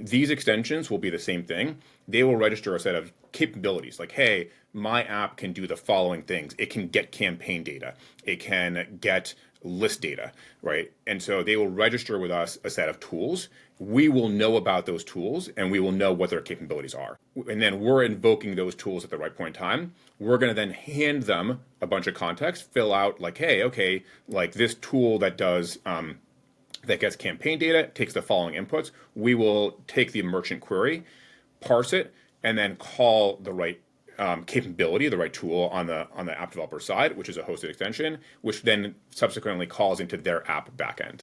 these extensions will be the same thing. They will register a set of capabilities like, hey, my app can do the following things. It can get campaign data. It can get list data, right? And so they will register with us a set of tools. We will know about those tools and we will know what their capabilities are. And then we're invoking those tools at the right point in time. We're going to then hand them a bunch of context, fill out like, hey, okay, like this tool that does, that gets campaign data, takes the following inputs. We will take the merchant query, parse it, and then call the right capability, the right tool on the app developer side, which is a hosted extension, which then subsequently calls into their app backend.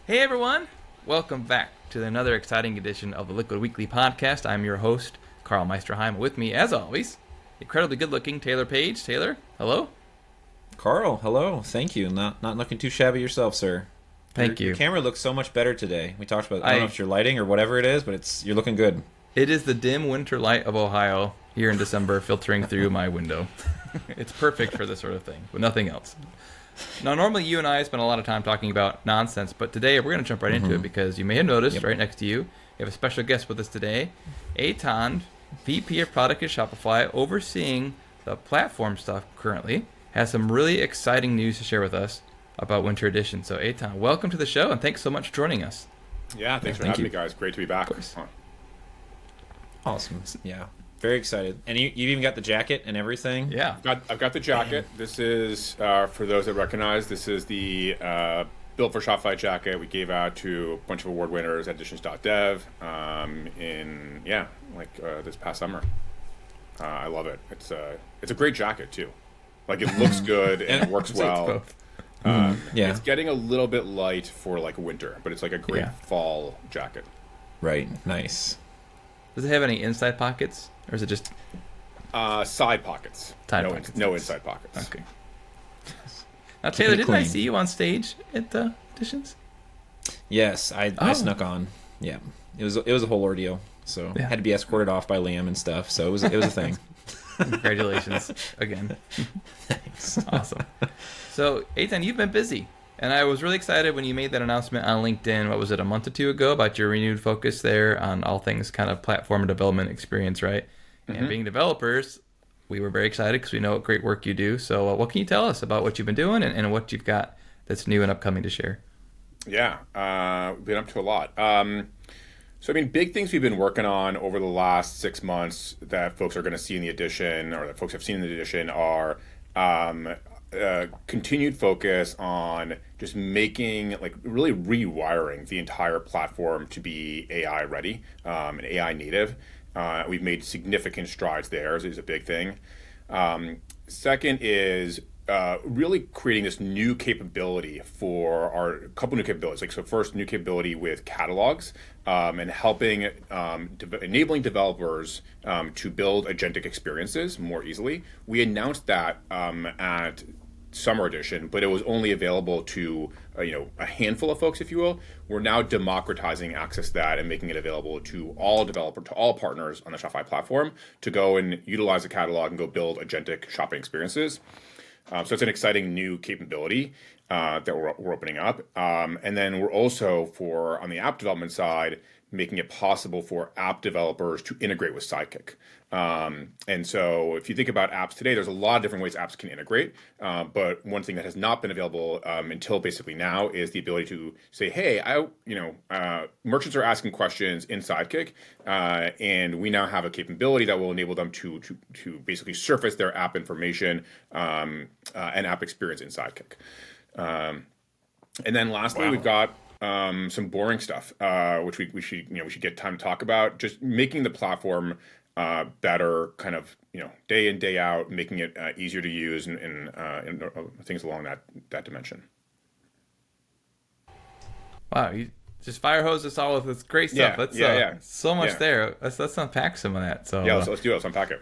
Hey everyone, welcome back to another exciting edition of the Liquid Weekly podcast. I'm your host, Carl Meisterheim. With me, as always, incredibly good-looking Taylor Page. Taylor, hello. Carl, hello. Thank you. Not looking too shabby yourself, sir. Thank you. Your camera looks so much better today. We talked about, I don't know if it's your lighting or whatever it is, but you're looking good. It is the dim winter light of Ohio here in December filtering through my window. It's perfect for this sort of thing, but nothing else. Now, normally you and I spend a lot of time talking about nonsense, but today we're going to jump right into it because you may have noticed right next to you, we have a special guest with us today, Eytan, VP of Product at Shopify, overseeing the platform stuff currently, has some really exciting news to share with us about Winter Edition. So, Eytan, welcome to the show, and thanks so much for joining us. Yeah, thanks for having me, guys. Great to be back. Awesome. Yeah. Very excited. And you've even got the jacket and everything? Yeah. I've got the jacket. This is, for those that recognize, this is the Built for Shopify jacket we gave out to a bunch of award winners at Editions.dev this past summer. I love it. It's a great jacket, too. Like, it looks good and it works well. It's getting a little bit light for, like, winter, but it's like a great fall jacket. Right. Nice. Does it have any inside pockets? Or is it just side pockets? No inside pockets. Okay. Now, Taylor, didn't I see you on stage at the Editions? Yes, I snuck on. Yeah, it was a whole ordeal. So had to be escorted off by Liam and stuff. So it was a thing. Congratulations again. Thanks. Awesome. So, Eytan, you've been busy. And I was really excited when you made that announcement on LinkedIn, what was it, a month or two ago, about your renewed focus there on all things kind of platform development experience, right? Mm-hmm. And being developers, we were very excited because we know what great work you do. So what can you tell us about what you've been doing and what you've got that's new and upcoming to share? Yeah, we've been up to a lot. Big things we've been working on over the last 6 months that folks are going to see in the edition, or that folks have seen in the edition, are continued focus on just making, like, really rewiring the entire platform to be AI ready and AI native. We've made significant strides there, so it's a big thing. Second is really creating this new capability for our couple new capabilities. Like, so first, new capability with catalogs and helping enabling developers to build agentic experiences more easily. We announced that at Summer Edition, but it was only available to a handful of folks, if you will. We're now democratizing access to that and making it available to all partners on the Shopify platform to go and utilize the catalog and go build agentic shopping experiences. So it's an exciting new capability that we're opening up. And then we're also, on the app development side, making it possible for app developers to integrate with Sidekick. And so if you think about apps today, there's a lot of different ways apps can integrate. But one thing that has not been available until basically now is the ability to say, hey, merchants are asking questions in Sidekick, and we now have a capability that will enable them to basically surface their app information and app experience in Sidekick. And then lastly, we've got some boring stuff, which we should get time to talk about. Just making the platform better, kind of day in, day out, making it easier to use, and things along that dimension. Wow, you just fire hose us all with this great stuff. So much there. Let's unpack some of that. So let's do it. Let's unpack it.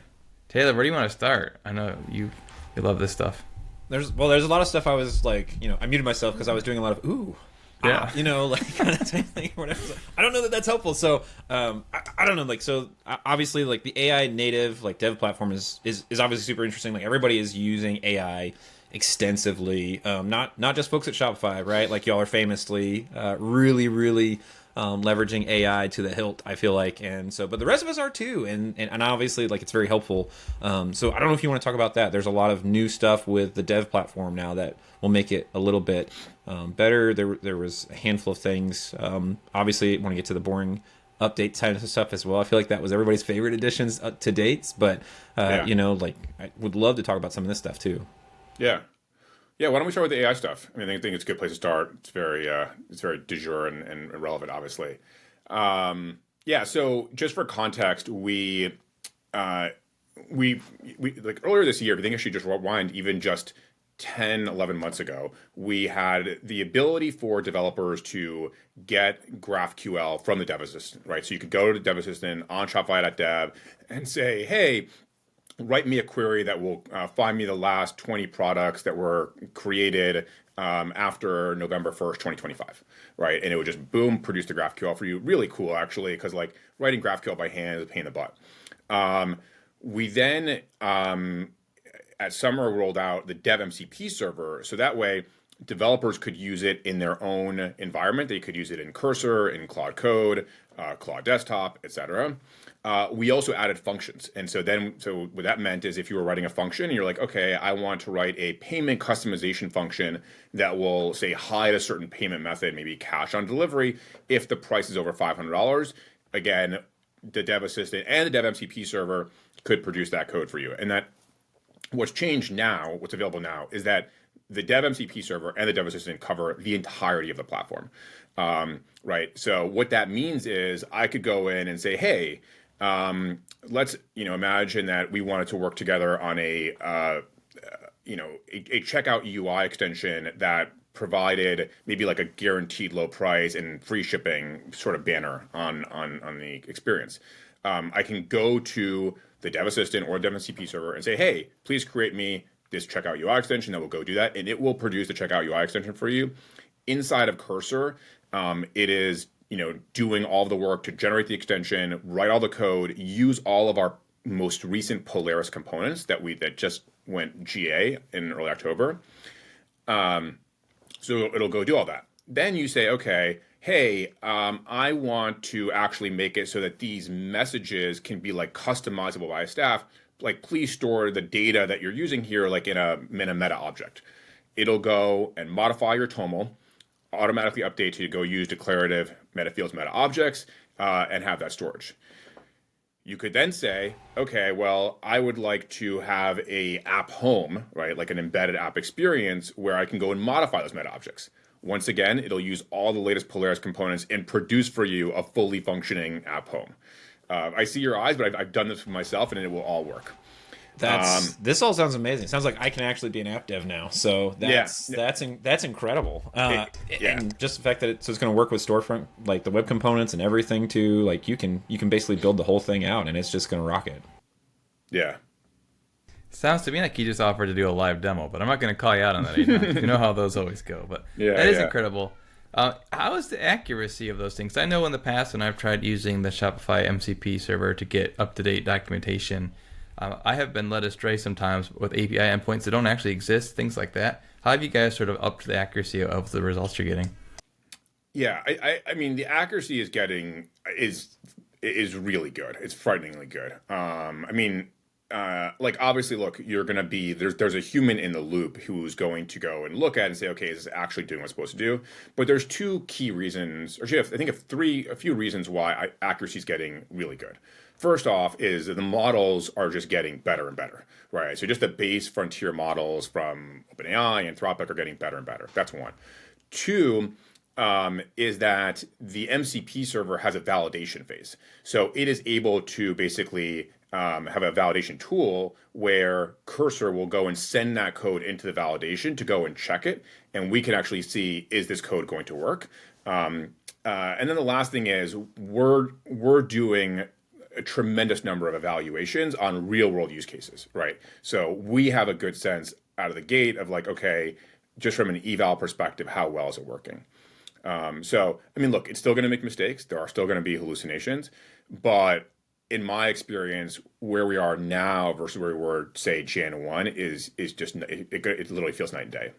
Taylor, where do you want to start? I know you love this stuff. There's a lot of stuff I was like, I muted myself because I was doing a lot of Yeah. like kind of thing or whatever. So I don't know that that's helpful. So I don't know. Like, so obviously, like the AI native like dev platform is obviously super interesting. Like everybody is using AI extensively. Not just folks at Shopify, right? Like y'all are famously really leveraging AI to the hilt, I feel like, and so, but the rest of us are too, and obviously, like, it's very helpful. So I don't know if you want to talk about that. There's a lot of new stuff with the dev platform now that will make it a little bit better. There was a handful of things. Obviously, want to get to the boring update kind of stuff as well. I feel like that was everybody's favorite additions to dates, but like I would love to talk about some of this stuff too. Yeah. Yeah, why don't we start with the AI stuff? I mean, I think it's a good place to start. It's very du jour and relevant, obviously. Yeah, so just for context, we like earlier this year, if you think I should just rewind even just 10, 11 months ago, we had the ability for developers to get GraphQL from the Dev Assistant, right? So you could go to the Dev Assistant on Shopify.dev and say, hey, write me a query that will find me the last 20 products that were created after November 1st, 2025, right? And it would just, boom, produce the GraphQL for you. Really cool, actually, because like writing GraphQL by hand is a pain in the butt. We then, at summer, rolled out the Dev MCP server. So that way, developers could use it in their own environment. They could use it in Cursor, in Claude Code, Claude Desktop, etc. We also added functions. And so what that meant is if you were writing a function and you're like, okay, I want to write a payment customization function that will say hide a certain payment method, maybe cash on delivery, if the price is over $500, again, the Dev Assistant and the Dev MCP server could produce that code for you. And that what's changed now, what's available now, is that the Dev MCP server and the Dev Assistant cover the entirety of the platform, right? So what that means is I could go in and say, hey, let's imagine that we wanted to work together on a checkout UI extension that provided maybe like a guaranteed low price and free shipping sort of banner on the experience. I can go to the Dev Assistant or Dev MCP server and say, hey, please create me this checkout UI extension that will go do that, and it will produce the checkout UI extension for you. Inside of Cursor, it is doing all of the work to generate the extension, write all the code, use all of our most recent Polaris components that just went GA in early October. So it'll go do all that. Then you say, okay, hey, I want to actually make it so that these messages can be like customizable by staff. Like, please store the data that you're using here like in a meta object. It'll go and modify your TOML, automatically update to go use declarative meta fields, meta objects, and have that storage. You could then say, okay, well, I would like to have a app home, right? Like an embedded app experience where I can go and modify those meta objects. Once again, it'll use all the latest Polaris components and produce for you a fully functioning app home. I see your eyes, but I've done this for myself, and it will all work. This all sounds amazing. It sounds like I can actually be an app dev now. So that's incredible. And just the fact that it's going to work with storefront, like the web components and everything too. Like you can basically build the whole thing out, and it's just going to rock it. Yeah. Sounds to me like he just offered to do a live demo, but I'm not going to call you out on that. You know how those always go, but that is incredible. How is the accuracy of those things? I know in the past when I've tried using the Shopify MCP server to get up-to-date documentation, I have been led astray sometimes with API endpoints that don't actually exist, things like that. How have you guys sort of upped the accuracy of the results you're getting? Yeah, I mean, the accuracy is really good. It's frighteningly good. Like obviously, look, you're going to be there's a human in the loop who's going to go and look at it and say, okay, is this actually doing what it's supposed to do? But there's two key reasons, or I think a few reasons why accuracy is getting really good. First off is that the models are just getting better and better, right? So just the base frontier models from OpenAI and Anthropic are getting better and better. That's one. Two, is that the MCP server has a validation phase. So it is able to basically have a validation tool where Cursor will go and send that code into the validation to go and check it. And we can actually see, is this code going to work? And then the last thing is we're doing a tremendous number of evaluations on real world use cases, right? So we have a good sense out of the gate of like, okay, just from an eval perspective, how well is it working? So, I mean, look, it's still going to make mistakes. There are still going to be hallucinations, but in my experience, where we are now versus where we were, say, Jan 1 is just it literally feels night and day.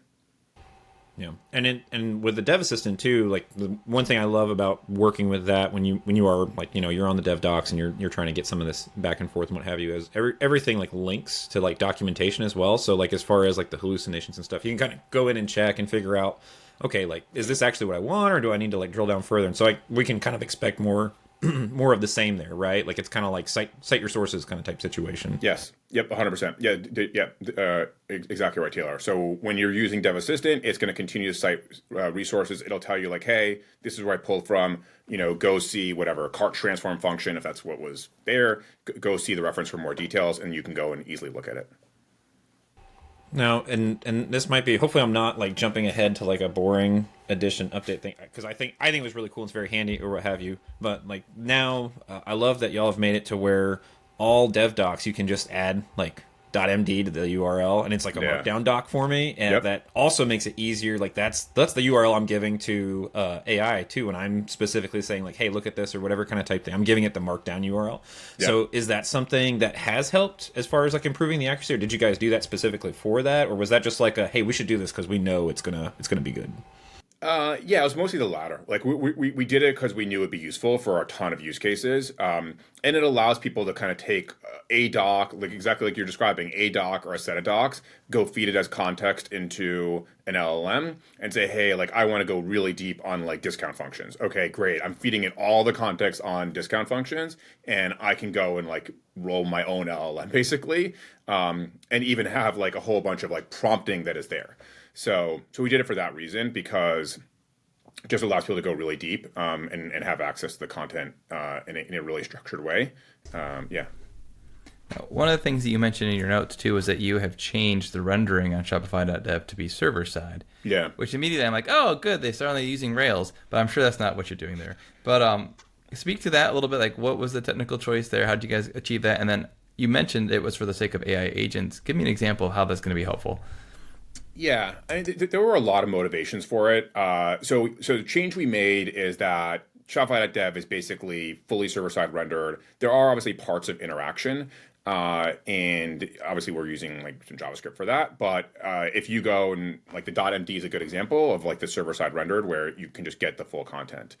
Yeah, and with the dev assistant too, like the one thing I love about working with that when you are like you're on the dev docs and you're trying to get some of this back and forth and what have you, is everything like links to like documentation as well. So like as far as like the hallucinations and stuff, you can kind of go in and check and figure out, okay, like is this actually what I want, or do I need to like drill down further? And so we can kind of expect more of the same there, right? Like it's kind of like cite your sources kind of type situation. Yes. Yep. 100%. Yeah. Exactly right, Taylor. So when you're using Dev Assistant, it's going to continue to cite resources. It'll tell you like, hey, this is where I pulled from. Go see whatever cart transform function if that's what was there. Go see the reference for more details, and you can go and easily look at it. Now, and this might be, hopefully I'm not like jumping ahead to like a boring addition update thing, because I think it was really cool. It's very handy or what have you. But like now, I love that y'all have made it to where all dev docs you can just add like .md to the URL, and it's like a markdown doc for me, and that also makes it easier. Like that's the URL I'm giving to AI too, and I'm specifically saying like, hey, look at this or whatever kind of type thing. I'm giving it the markdown URL. Yep. So is that something that has helped as far as like improving the accuracy, or did you guys do that specifically for that, or was that just like a hey, we should do this because we know it's gonna be good? Yeah, it was mostly the latter. Like we did it because we knew it'd be useful for a ton of use cases, and it allows people to kind of take a doc, like exactly like you're describing, a doc or a set of docs, go feed it as context into an LLM, and say, hey, like I want to go really deep on like discount functions. Okay, great. I'm feeding it all the context on discount functions, and I can go and like roll my own LLM basically, and even have like a whole bunch of like prompting that is there. So we did it for that reason, because it just allows people to go really deep and have access to the content in a really structured way. Yeah. One of the things that you mentioned in your notes too was that you have changed the rendering on Shopify.dev to be server side. Yeah. Which immediately I'm like, oh, good, they started using Rails, but I'm sure that's not what you're doing there. But speak to that a little bit. Like, what was the technical choice there? How did you guys achieve that? And then you mentioned it was for the sake of AI agents. Give me an example of how that's going to be helpful. Yeah, there were a lot of motivations for it. So the change we made is that Shopify.dev is basically fully server-side rendered. There are obviously parts of interaction, and obviously we're using like some JavaScript for that. But if you go and like the .md is a good example of like the server-side rendered where you can just get the full content.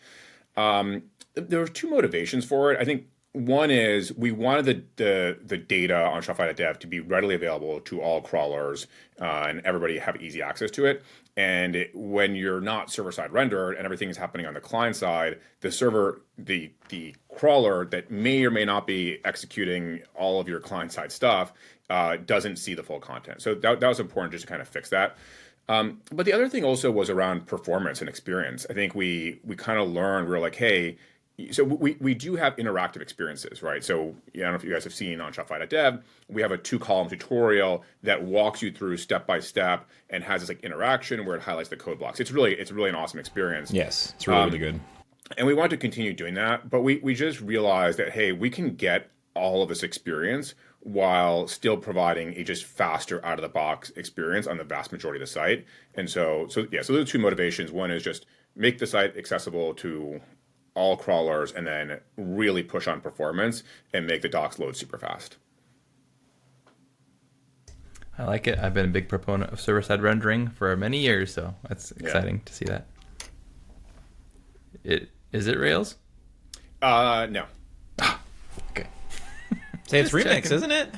There were two motivations for it. I think one is we wanted the data on Shopify.dev to be readily available to all crawlers and everybody have easy access to it. And when you're not server-side rendered and everything is happening on the client side, the crawler that may or may not be executing all of your client-side stuff doesn't see the full content. So that was important just to kind of fix that. But the other thing also was around performance and experience. I think we kind of learned, we were like, hey, so we do have interactive experiences, right? So I don't know if you guys have seen on Shopify.dev, we have a 2-column tutorial that walks you through step by step and has this like interaction where it highlights the code blocks. It's really an awesome experience. Yes, it's really good. And we want to continue doing that, but we just realized that hey, we can get all of this experience while still providing a just faster out of the box experience on the vast majority of the site. And so those are two motivations. One is just make the site accessible to all crawlers, and then really push on performance and make the docs load super fast. I like it. I've been a big proponent of server-side rendering for many years, so that's exciting to see that. Is it Rails? No. Okay. Say it's Remix, checking. Isn't it?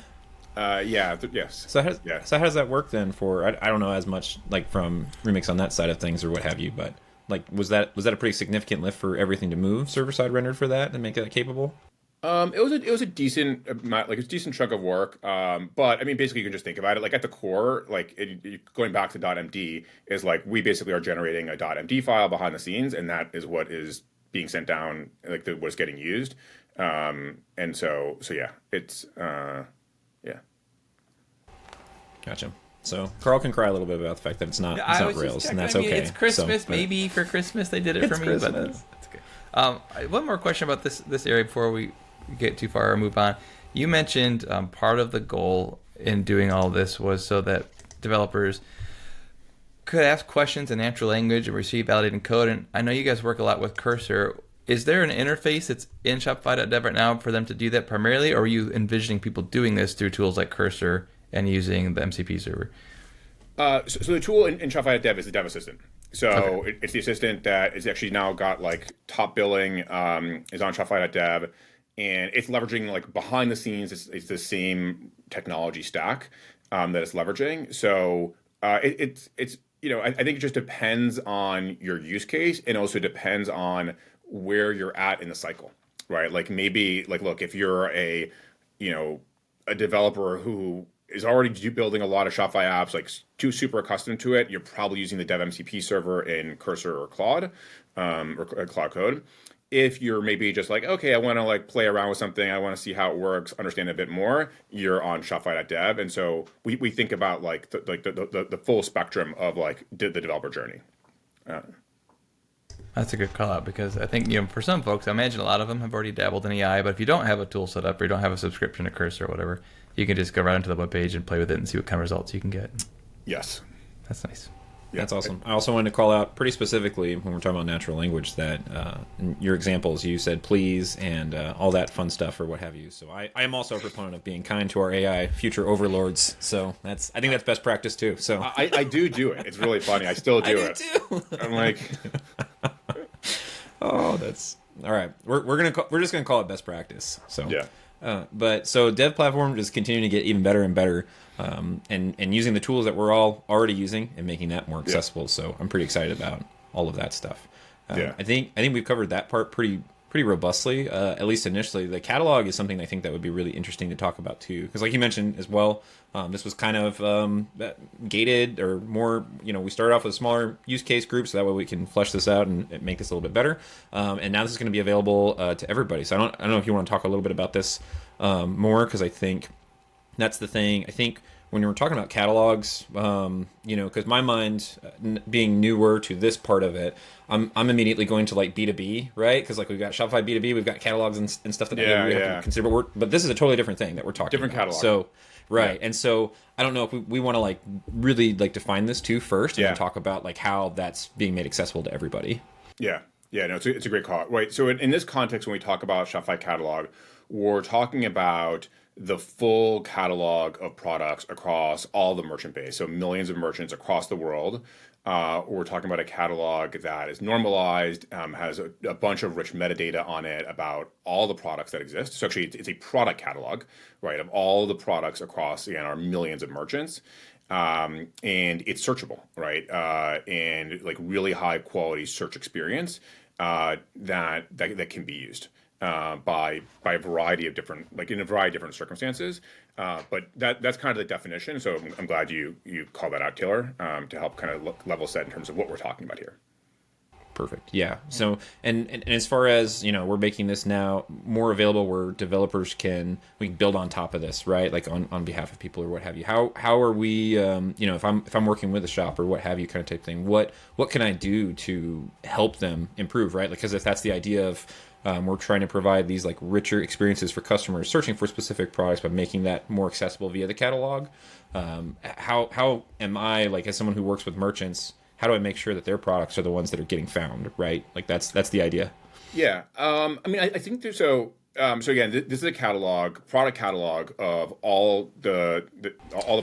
Yes. So how does that work then for, I don't know as much like from Remix on that side of things or what have you, but like was that a pretty significant lift for everything to move server-side rendered for that and make that capable? It was a decent amount, like a decent chunk of work. But I mean, basically, you can just think about it. Like at the core, like going back to .md is like we basically are generating a .md file behind the scenes, and that is what is being sent down, like what's getting used. And so yeah, it's yeah. Gotcha. So Carl can cry a little bit about the fact that it's not Rails, and that's okay. It's Christmas. So, maybe for Christmas they did it for me, Christmas. But that's okay. One more question about this area before we get too far or move on. You mentioned part of the goal in doing all this was so that developers could ask questions in natural language and receive validated code. And I know you guys work a lot with Cursor. Is there an interface that's in Shopify.dev right now for them to do that primarily, or are you envisioning people doing this through tools like Cursor and using the MCP server? So the tool in Shopify.dev is the dev assistant. So it's the assistant that is actually now got like top billing, is on Shopify.dev, and it's leveraging like behind the scenes. It's the same technology stack that it's leveraging. So it's I think it just depends on your use case, and also depends on where you're at in the cycle, right? Like maybe like look, if you're a developer who is already building a lot of Shopify apps, like too super accustomed to it, you're probably using the dev MCP server in Cursor or Claude, or Cloud Code. If you're maybe just like, okay, I want to like play around with something, I want to see how it works, understand it a bit more, you're on Shopify.dev. And so we think about like the full spectrum of like the developer journey. That's a good call out, because I think, for some folks, I imagine a lot of them have already dabbled in AI, but if you don't have a tool set up or you don't have a subscription to Cursor or whatever, you can just go right into the webpage and play with it and see what kind of results you can get. Yes. That's nice. Yeah. That's awesome. I also wanted to call out pretty specifically when we're talking about natural language that in your examples, you said please and all that fun stuff or what have you. So I am also a proponent of being kind to our AI future overlords. So I think that's best practice too. So I do it. It's really funny. I still do it. Too. I'm like, oh, that's all right. We're just gonna call it best practice. So yeah. But so dev platform is continuing to get even better and better, and using the tools that we're all already using and making that more accessible. Yeah. So I'm pretty excited about all of that stuff. I think we've covered that part pretty robustly, at least initially. The catalog is something I think that would be really interesting to talk about too, because like you mentioned as well, this was kind of gated or more. We started off with a smaller use case group, so that way we can flesh this out and make this a little bit better. And now this is going to be available to everybody. So I don't know if you want to talk a little bit about this more, because I think that's the thing. I think when you were talking about catalogs, because my mind, being newer to this part of it, I'm immediately going to like B2B, right? Because like we've got Shopify B2B, we've got catalogs and stuff that we have to consider. But this is a totally different thing that we're talking about. Different catalog. So, right. Yeah. And so I don't know if we want to like really like define this too first, and then talk about like how that's being made accessible to everybody. Yeah. Yeah, no, it's a great call. Right. So in this context, when we talk about Shopify catalog, we're talking about the full catalog of products across all the merchant base. So millions of merchants across the world. We're talking about a catalog that is normalized, has a bunch of rich metadata on it about all the products that exist. So actually, it's a product catalog, right, of all the products across, again, our millions of merchants. And it's searchable, right? And like really high quality search experience that can be used by a variety of different, like in a variety of different circumstances. But that's kind of the definition. So I'm glad you called that out, Taylor, to help kind of level set in terms of what we're talking about here. Perfect. Yeah. So, and as far as, we're making this now more available where developers we can build on top of this, right? Like on behalf of people or what have you. How are we, if I'm working with a shop or what have you kind of type thing, what can I do to help them improve, right? Like, because if that's the idea of, we're trying to provide these like richer experiences for customers searching for specific products, but making that more accessible via the catalog. How am I, like, as someone who works with merchants, how do I make sure that their products are the ones that are getting found, right? Like that's the idea. Yeah. I mean, I think there's so again, this is a product catalog of all the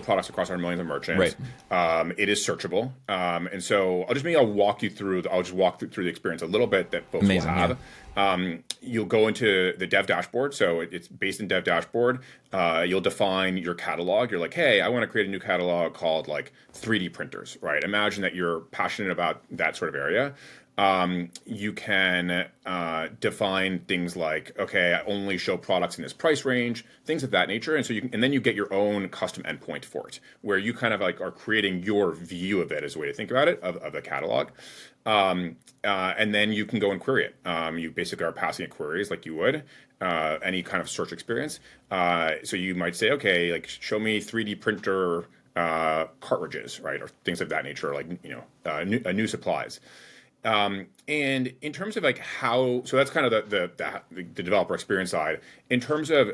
products across our millions of merchants. Right. It is searchable. And so I'll walk you through the experience a little bit that folks will have. Yeah. You'll go into the dev dashboard. So it's based in dev dashboard. You'll define your catalog. You're like, hey, I want to create a new catalog called like 3D printers, right? Imagine that you're passionate about that sort of area. You can define things like, okay, I only show products in this price range, things of that nature, and so then you get your own custom endpoint for it, where you kind of like are creating your view of it as a way to think about it of the catalog, and then you can go and query it. You basically are passing it queries like you would any kind of search experience. So you might say, okay, like show me 3D printer cartridges, right, or things of that nature, like new supplies. And in terms of like so that's kind of the developer experience side. In terms of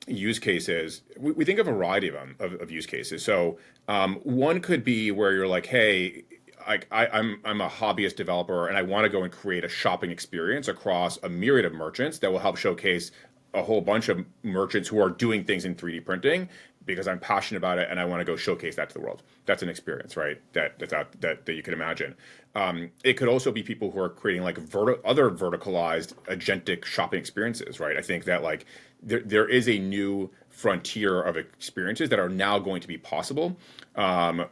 use cases, we think of a variety of use cases. So one could be where you're like, hey, I'm a hobbyist developer, and I want to go and create a shopping experience across a myriad of merchants that will help showcase a whole bunch of merchants who are doing things in 3D printing because I'm passionate about it and I want to go showcase that to the world. That's an experience, right? That you can imagine. It could also be people who are creating like other verticalized agentic shopping experiences, right? I think that like there is a new frontier of experiences that are now going to be possible,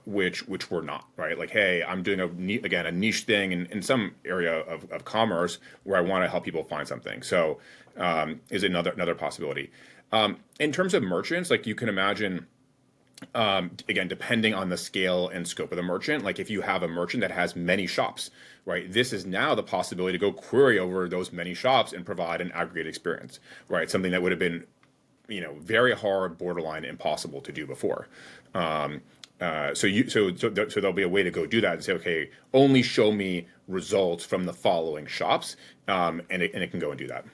which were not, right? Like, hey, I'm doing a niche thing in some area of commerce where I want to help people find something. So is another possibility. In terms of merchants, like you can imagine, again, depending on the scale and scope of the merchant, like if you have a merchant that has many shops, right, this is now the possibility to go query over those many shops and provide an aggregated experience, right? Something that would have been, very hard, borderline impossible to do before. So there'll be a way to go do that and say, okay, only show me results from the following shops, and it can go and do that.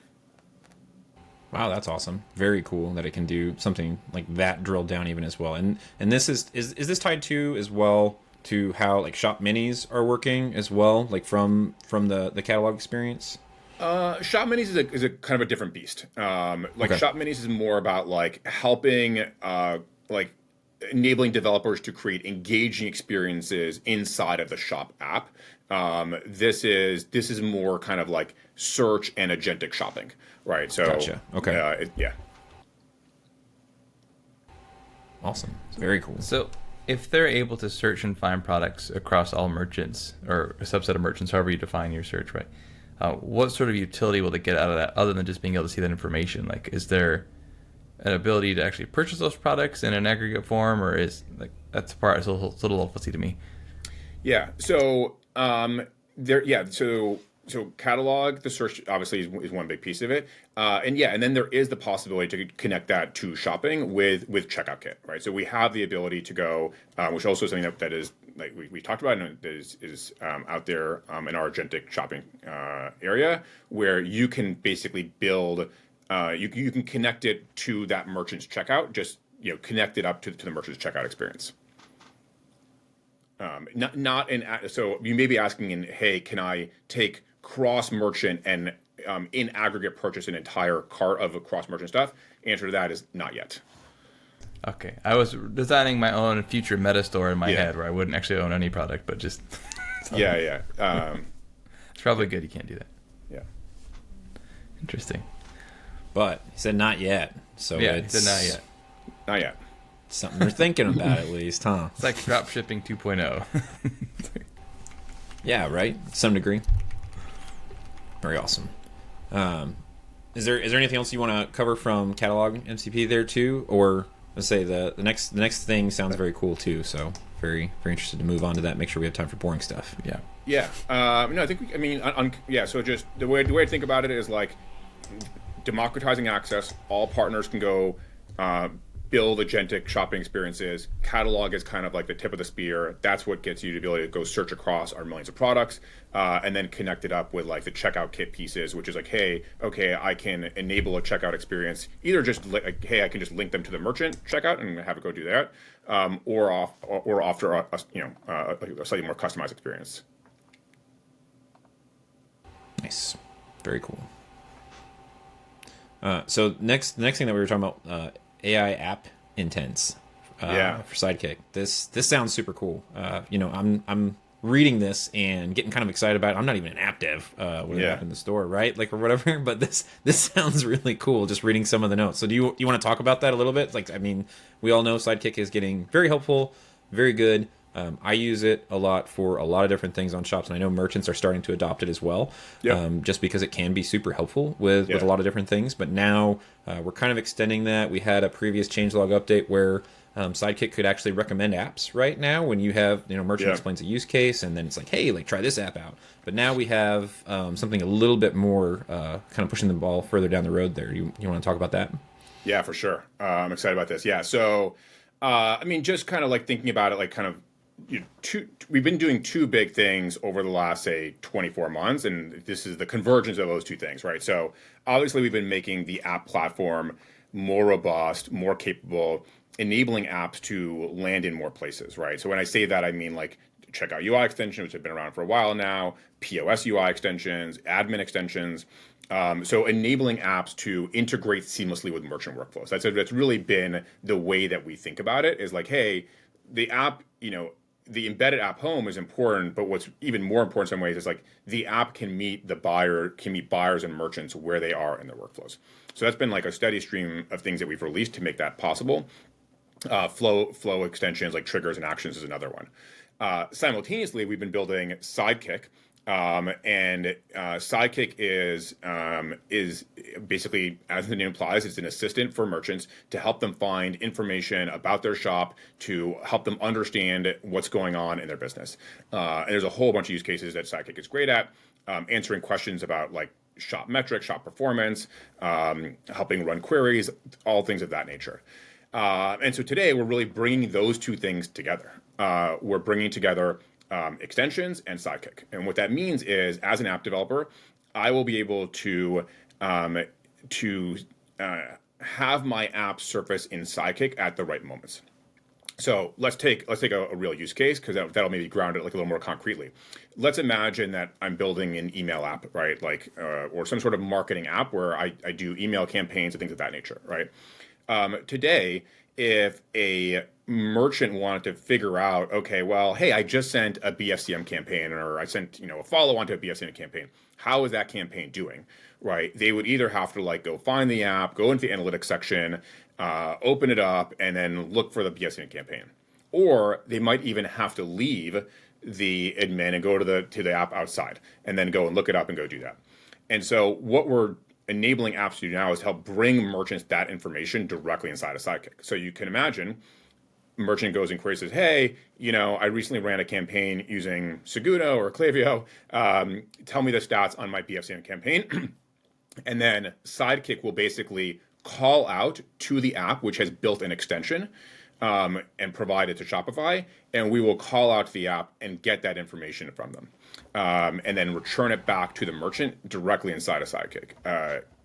Wow, that's awesome. Very cool that it can do something like that, drilled down even as well. And this is this tied to as well to how like shop minis are working as well, like from the catalog experience? Shop minis is a kind of a different beast. Okay. Shop minis is more about like helping, like enabling developers to create engaging experiences inside of the shop app. This is more kind of like search and agentic shopping, right? So Gotcha. Okay. Yeah. Awesome. Very cool. So if they're able to search and find products across all merchants or a subset of merchants, however you define your search, right? What sort of utility will they get out of that other than just being able to see that information? Like, is there an ability to actually purchase those products in an aggregate form, or is like that's the part it's a little fuzzy to me? Yeah. So So catalog, the search obviously is one big piece of it, and then there is the possibility to connect that to shopping with Checkout Kit, right? So we have the ability to go, which also is something that is like we talked about and is out there in our agentic shopping area, where you can basically build, you can connect it to that merchant's checkout, just connect it up to the merchant's checkout experience. So you may be asking, hey, can I take cross merchant and in aggregate purchase an entire cart of cross merchant stuff? Answer to that is not yet. Okay, I was designing my own future meta store in my Yeah. head where I wouldn't actually own any product, but just Yeah. it's probably good you can't do that. Yeah. Interesting. But he said not yet. So Yeah, it's it's not yet. Not yet. something we're thinking about at least, huh? It's like dropshipping 2.0. Yeah, right? To some degree. Very awesome. Is there anything else you want to cover from catalog MCP there too, or let's say the next thing sounds very cool too? So very interested to move on to that. Make sure we have time for boring stuff. Yeah. Yeah. No, I think So just the way to think about it is like democratizing access. All partners can go build agentic shopping experiences. Catalog is kind of like the tip of the spear. That's what gets you the ability to go search across our millions of products, and then connect it up with like the checkout kit pieces, which is like, hey, okay, I can enable a checkout experience. Either just like, hey, I can just link them to the merchant checkout and have it go do that, or offer a slightly more customized experience. Nice, very cool. So the next thing that we were talking about, AI app intents for Sidekick. This sounds super cool. I'm reading this and getting kind of excited about it. I'm not even an app dev when I'm in the store, right? Like or whatever. But this sounds really cool. Just reading some of the notes. So do you want to talk about that a little bit? Like, I mean, we all know Sidekick is getting very helpful, very good. I use it a lot for a lot of different things on shops, and I know merchants are starting to adopt it as well, just because it can be super helpful with a lot of different things. But now we're kind of extending that. We had a previous changelog update where Sidekick could actually recommend apps right now when you have, merchant explains a use case, and then it's like, hey, like try this app out. But now we have something a little bit more kind of pushing the ball further down the road there. You want to talk about that? Yeah, for sure. I'm excited about this. Yeah. So, just kind of like thinking about it, like kind of, we've been doing two big things over the last, say, 24 months, and this is the convergence of those two things, right? So obviously we've been making the app platform more robust, more capable, enabling apps to land in more places, right? So when I say that, I mean like checkout UI extensions, which have been around for a while now, POS UI extensions, admin extensions. So enabling apps to integrate seamlessly with merchant workflows. That's really been the way that we think about it, is like, hey, the app, the embedded app home is important, but what's even more important in some ways is like the app can meet buyers and merchants where they are in their workflows. So that's been like a steady stream of things that we've released to make that possible. Flow extensions like triggers and actions is another one. Simultaneously, we've been building Sidekick. And Sidekick is basically, as the name implies, it's an assistant for merchants to help them find information about their shop, to help them understand what's going on in their business. And there's a whole bunch of use cases that Sidekick is great at, answering questions about like shop metrics, shop performance, helping run queries, all things of that nature. And so today we're really bringing those two things together. We're bringing together extensions and Sidekick. And what that means is, as an app developer, I will be able to have my app surface in Sidekick at the right moments. So let's take a real use case, because that'll maybe ground it like a little more concretely. Let's imagine that I'm building an email app, right? Like or some sort of marketing app where I do email campaigns and things of that nature, right? Today, if a merchant wanted to figure out, okay, well, hey, I just sent a BFCM campaign, or I sent a follow-on to a BFCM campaign. How is that campaign doing, right? They would either have to like go find the app, go into the analytics section, open it up, and then look for the BFCM campaign, or they might even have to leave the admin and go to the app outside, and then go and look it up and go do that. And so what we're enabling apps to do now is help bring merchants that information directly inside of Sidekick. So you can imagine, merchant goes and queries, says, hey, I recently ran a campaign using Seguno or Klaviyo. Tell me the stats on my BFCM campaign. And then Sidekick will basically call out to the app, which has built an extension, and provide it to Shopify. And we will call out to the app and get that information from them. And then return it back to the merchant directly inside of Sidekick.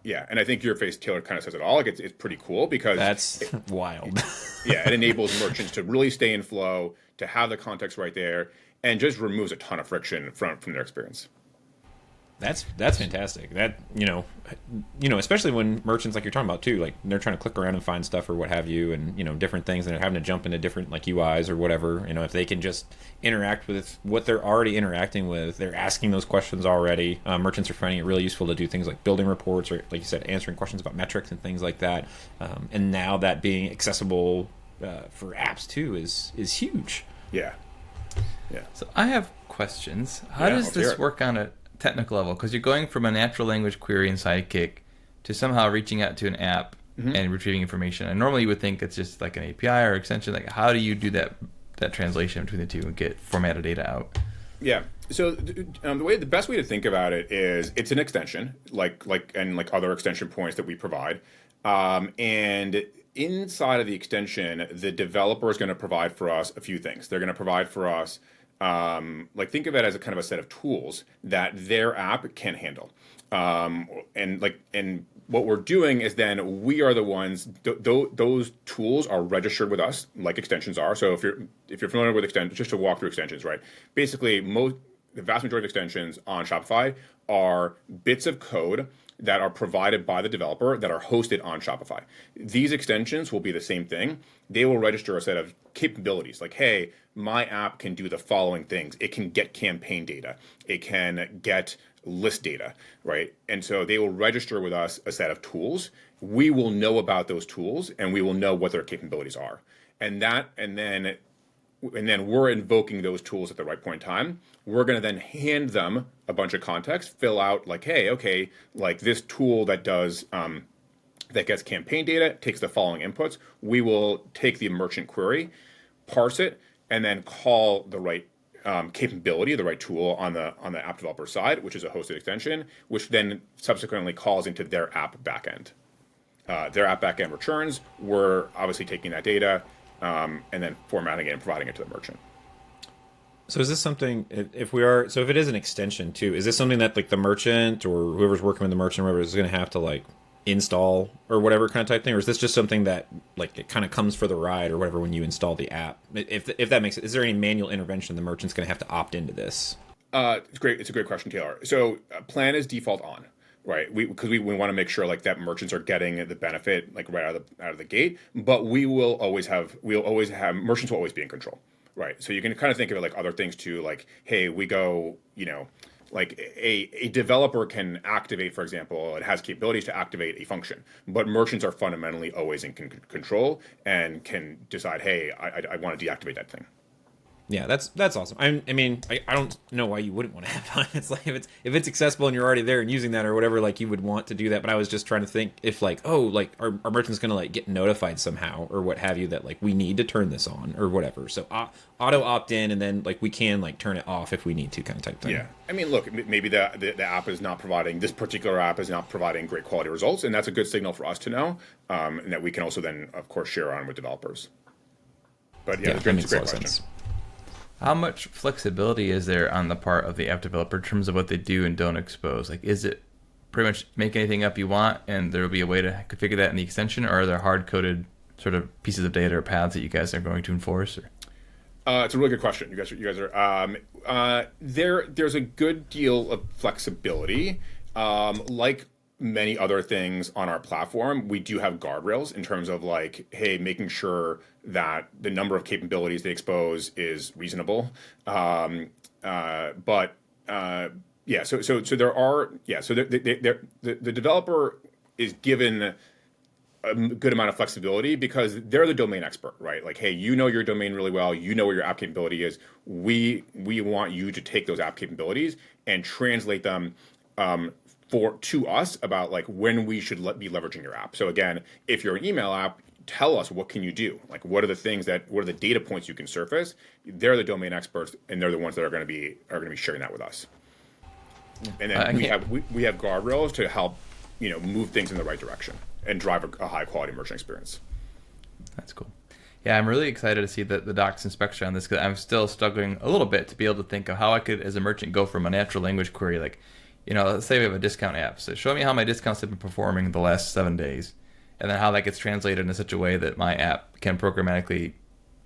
Yeah, and I think your face, Taylor, kind of says it all. Like it's pretty cool, because that's wild. It enables merchants to really stay in flow, to have the context right there, and just removes a ton of friction from their experience. That's fantastic. That especially when merchants, like you're talking about too, like they're trying to click around and find stuff or what have you, and different things, and they're having to jump into different like UIs or whatever. If they can just interact with what they're already interacting with, they're asking those questions already. Merchants are finding it really useful to do things like building reports, or like you said, answering questions about metrics and things like that. And now that being accessible for apps too is huge. Yeah. So I have questions. How does this work on a technical level? Because you're going from a natural language query in Sidekick to somehow reaching out to an app and retrieving information. And normally you would think it's just like an API or extension. Like, how do you do that translation between the two and get formatted data out? Yeah. So the best way to think about it is it's an extension, like other extension points that we provide, and inside of the extension, the developer is going to provide for us a few things. They're going to provide for us, think of it as a kind of a set of tools that their app can handle. And what we're doing is then we are the ones, those tools are registered with us, like extensions are. So if you're familiar with extensions, just to walk through extensions, right? Basically, the vast majority of extensions on Shopify are bits of code that are provided by the developer that are hosted on Shopify. These extensions will be the same thing. They will register a set of capabilities, like, hey, my app can do the following things. It can get campaign data. It can get list data, right? And so they will register with us a set of tools. We will know about those tools, and we will know what their capabilities are. And then we're invoking those tools at the right point in time. We're going to then hand them a bunch of context, fill out like, hey, okay, like this tool that does that gets campaign data takes the following inputs. We will take the merchant query, parse it, and then call the right capability, the right tool on the app developer side, which is a hosted extension, which then subsequently calls into their app backend. Their app backend returns. We're obviously taking that data and then formatting it and providing it to the merchant. So is this something, if it is an extension too, is this something that like the merchant or whoever's working with the merchant or whoever is going to have to like install or whatever kind of type thing, or is this just something that like it kind of comes for the ride or whatever when you install the app? If that makes it, is there any manual intervention the merchant's going to have to opt into this? It's great. It's a great question, Taylor. So plan is default on, right? Because we want to make sure like that merchants are getting the benefit like right out of the gate. But we'll always have merchants will always be in control, right? So you can kind of think of it like other things too, like hey, we go, like a developer can activate, for example, it has capabilities to activate a function, but merchants are fundamentally always in control and can decide, hey, I want to deactivate that thing. Yeah, that's awesome. I mean, I don't know why you wouldn't want to have it on. It's like if it's accessible and you're already there and using that or whatever, like you would want to do that. But I was just trying to think if like, oh, like our merchant's gonna like get notified somehow or what have you that like we need to turn this on or whatever. So auto opt in and then like we can like turn it off if we need to, kind of type thing. Yeah, I mean, look, maybe the app is not providing, this particular app is not providing great quality results, and that's a good signal for us to know, and that we can also then of course share on with developers. But yeah, that it's a makes a great lot of question. sense. How much flexibility is there on the part of the app developer in terms of what they do and don't expose? Like, is it pretty much make anything up you want and there will be a way to configure that in the extension, or are there hard-coded sort of pieces of data or paths that you guys are going to enforce? It's a really good question. You guys are there's a good deal of flexibility. Like many other things on our platform, we do have guardrails in terms of like, hey, making sure that the number of capabilities they expose is reasonable. Yeah, so there are, yeah, so the developer is given a good amount of flexibility because they're the domain expert, right? Like, hey, you know your domain really well. You know where your app capability is. We want you to take those app capabilities and translate them to us about like when we should be leveraging your app. So again, if you're an email app, tell us what can you do? Like what are the data points you can surface? They're the domain experts, and they're the ones that are going to be sharing that with us. And then we have guardrails to help move things in the right direction and drive a high quality merchant experience. That's cool. Yeah, I'm really excited to see the docs inspection on this because I'm still struggling a little bit to be able to think of how I could, as a merchant, go from a natural language query like, let's say we have a discount app. So show me how my discounts have been performing the last 7 days, and then how that gets translated in such a way that my app can programmatically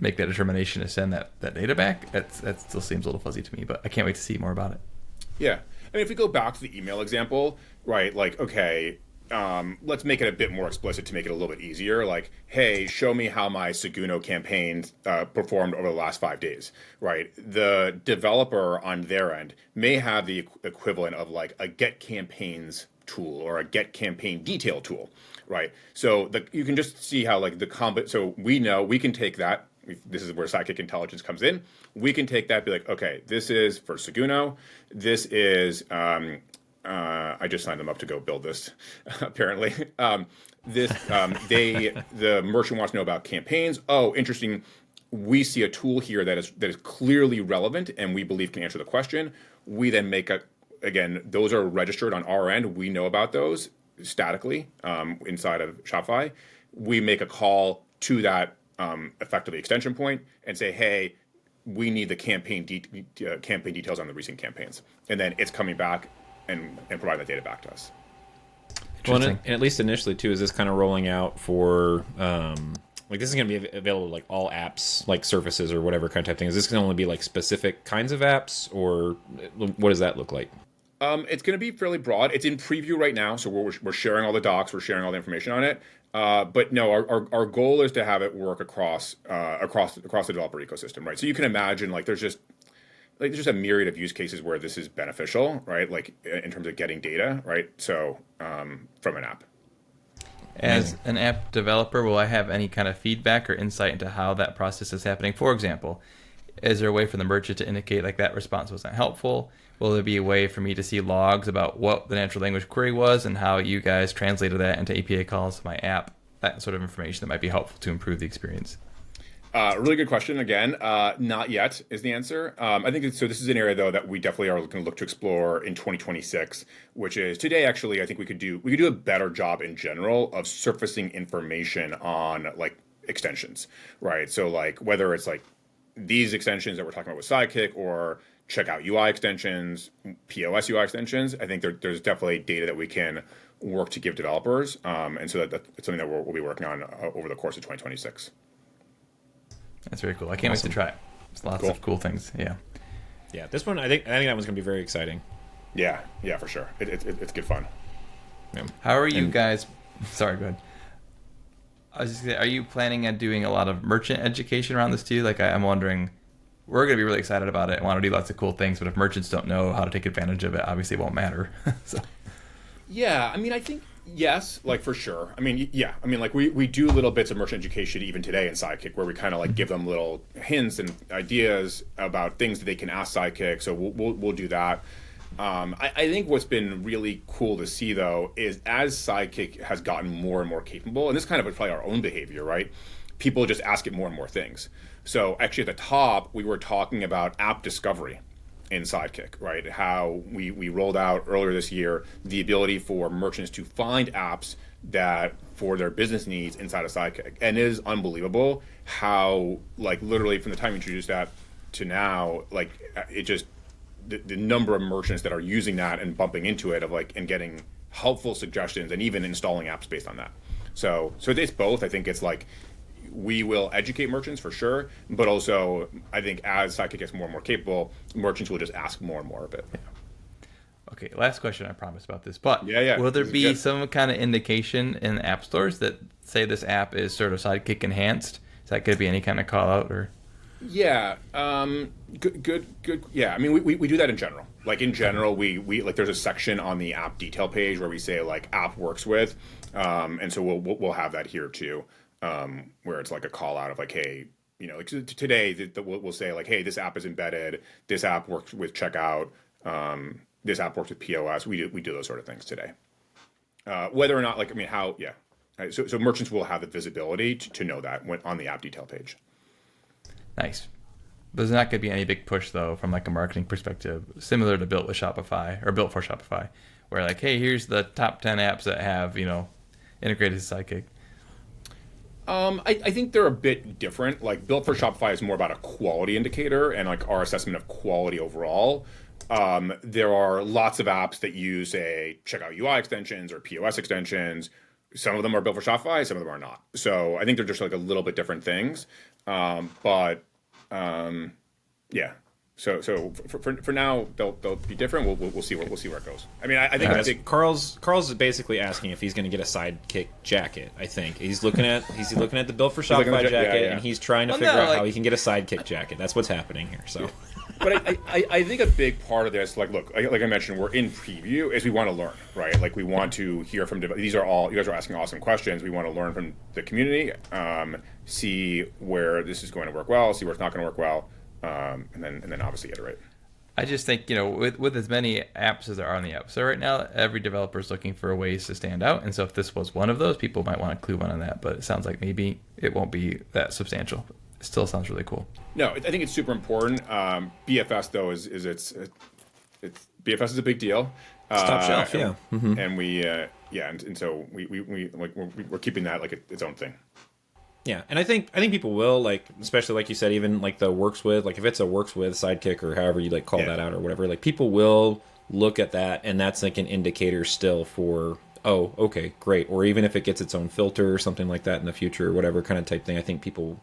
make that determination to send that data back. That still seems a little fuzzy to me, but I can't wait to see more about it. Yeah. I mean, if we go back to the email example, right, like, okay, let's make it a bit more explicit to make it a little bit easier. Like, hey, show me how my Seguno campaign performed over the last 5 days, right? The developer on their end may have the equivalent of like a get campaigns tool or a get campaign detail tool, right? So you can just see how like so we know we can take that. This is where Sidekick intelligence comes in. We can take that, be like, okay, this is for Seguno. This is I just signed them up to go build this. Apparently, the merchant wants to know about campaigns. Oh, interesting. We see a tool here that is clearly relevant, and we believe can answer the question. We then again, those are registered on our end. We know about those statically inside of Shopify. We make a call to that effectively extension point and say, hey, we need the campaign details on the recent campaigns, and then it's coming back and provide that data back to us. Well, and at least initially too, is this kind of rolling out for like this is going to be available to like all apps, like Surfaces or whatever kind of type thing? Is this going to only be like specific kinds of apps, or what does that look like? It's going to be fairly broad. It's in preview right now, so we're sharing all the docs, we're sharing all the information on it. But no, our goal is to have it work across the developer ecosystem, right? So you can imagine like there's just a myriad of use cases where this is beneficial, right? Like in terms of getting data, right? So from an app. As an app developer, will I have any kind of feedback or insight into how that process is happening? For example, is there a way for the merchant to indicate like that response was not helpful? Will there be a way for me to see logs about what the natural language query was and how you guys translated that into API calls to my app? That sort of information that might be helpful to improve the experience. Really good question. Again, not yet is the answer. I think so. This is an area though that we definitely are going to look to explore in 2026, which is today. Actually, I think we could do a better job in general of surfacing information on like extensions, right? So like whether it's like these extensions that we're talking about with Sidekick or checkout UI extensions, POS UI extensions. I think there's definitely data that we can work to give developers. And so that's something that we'll be working on over the course of 2026. That's very cool. I can't wait to try it. It's lots of cool things. Yeah. Yeah, this one I think that one's gonna be very exciting. Yeah, for sure. It's good fun. Yeah. How are you guys? Sorry, go ahead. I was just gonna say, are you planning on doing a lot of merchant education around this too? Like, I'm wondering, we're going to be really excited about it and want to do lots of cool things, but if merchants don't know how to take advantage of it, obviously it won't matter. So. Yeah, I mean, I think, yes, like for sure. I mean, yeah, I mean, like we do little bits of merchant education even today in Sidekick where we kind of like give them little hints and ideas about things that they can ask Sidekick. So we'll do that. I think what's been really cool to see, though, is as Sidekick has gotten more and more capable, and this kind of probably our own behavior, right? People just ask it more and more things. So actually at the top, we were talking about app discovery in Sidekick, right? How we rolled out earlier this year the ability for merchants to find apps that for their business needs inside of Sidekick. And it is unbelievable how, like, literally from the time we introduced that to now, like, it just, the number of merchants that are using that and bumping into it and getting helpful suggestions and even installing apps based on that. So it's both. I think it's like we will educate merchants for sure, but also I think as Sidekick gets more and more capable, merchants will just ask more and more of it. Yeah. Okay, last question, I promise about this, but yeah, will there be some kind of indication in app stores that say this app is sort of Sidekick enhanced? Is that going to be any kind of call out or? Yeah, good. Yeah, I mean, we do that in general. Like in general, we like there's a section on the app detail page where we say like app works with, and so we'll have that here too, where it's like a call out of like, hey, you know, like today we'll say like, hey, this app is embedded, this app works with checkout, this app works with POS. We do those sort of things today. Whether or not, like, I mean, how, yeah. So merchants will have the visibility to know that when on the app detail page. Nice. There's not going to be any big push, though, from like a marketing perspective, similar to Built with Shopify or Built for Shopify, where like, hey, here's the top 10 apps that have, you know, integrated Sidekick. I think they're a bit different. Like Built for Shopify is more about a quality indicator and like our assessment of quality overall. There are lots of apps that use a checkout UI extensions or POS extensions. Some of them are built for Shopify, some of them are not. So I think they're just like a little bit different things. Yeah. So for now they'll be different. We'll see where it goes. I mean, I think Carl's basically asking if he's going to get a Sidekick jacket. I think he's looking at the Built for Shopify jacket, and he's trying to figure out how he can get a Sidekick jacket. That's what's happening here. So. But I think a big part of this, like I mentioned, we're in preview, is we want to learn, right? Like we want to hear from, you guys are asking awesome questions. We want to learn from the community, see where this is going to work well, see where it's not going to work well, and then obviously iterate. I just think, you know, with as many apps as there are on the app store right now, every developer is looking for ways to stand out. And so if this was one of those, people might want to clue on that. But it sounds like maybe it won't be that substantial. It still sounds really cool. No, I think it's super important. BFS though is it's BFS is a big deal. It's top shelf, yeah. And we and so we're keeping that like its own thing. Yeah, and I think people will, like, especially like you said, even like the works with, like if it's a works with Sidekick or however you like call that out or whatever, like people will look at that and that's like an indicator still for, oh, okay, great. Or even if it gets its own filter or something like that in the future or whatever kind of type thing, I think people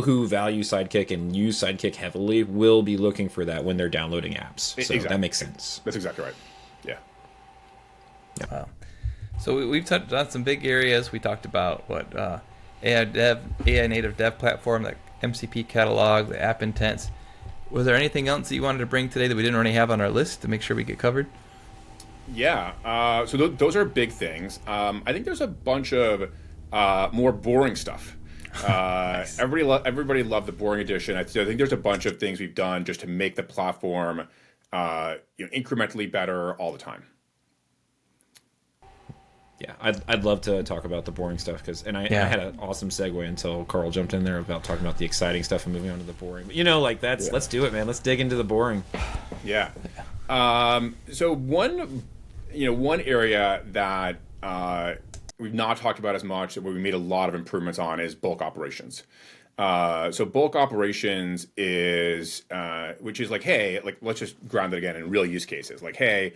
who value Sidekick and use Sidekick heavily will be looking for that when they're downloading apps. So exactly. That makes sense. That's exactly right. Yeah. Wow. So we've touched on some big areas. We talked about what AI native dev platform, the MCP catalog, the app intents. Was there anything else that you wanted to bring today that we didn't already have on our list to make sure we get covered? Yeah. So those are big things. I think there's a bunch of more boring stuff. Nice. Everybody loved the boring edition. I think there's a bunch of things we've done just to make the platform incrementally better all the time. Yeah, I'd love to talk about the boring stuff I had an awesome segue until Carl jumped in there about talking about the exciting stuff and moving on to the boring. But let's do it, man. Let's dig into the boring. Yeah. So one area that we've not talked about as much, where we made a lot of improvements on, is bulk operations. So bulk operations is, which is like, hey, like let's just ground it again in real use cases. Like, hey,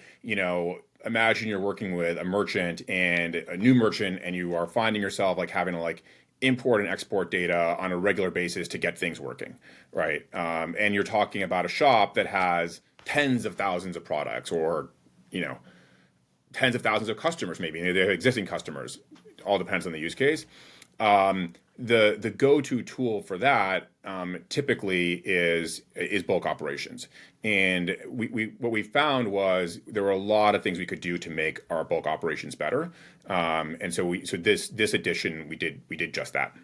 imagine you're working with a merchant and a new merchant, and you are finding yourself like having to like import and export data on a regular basis to get things working, right? And you're talking about a shop that has tens of thousands of products, or tens of thousands of customers, maybe they're existing customers. All depends on the use case. The go-to tool for that typically is bulk operations. And what we found was there were a lot of things we could do to make our bulk operations better. And so this edition we did just that.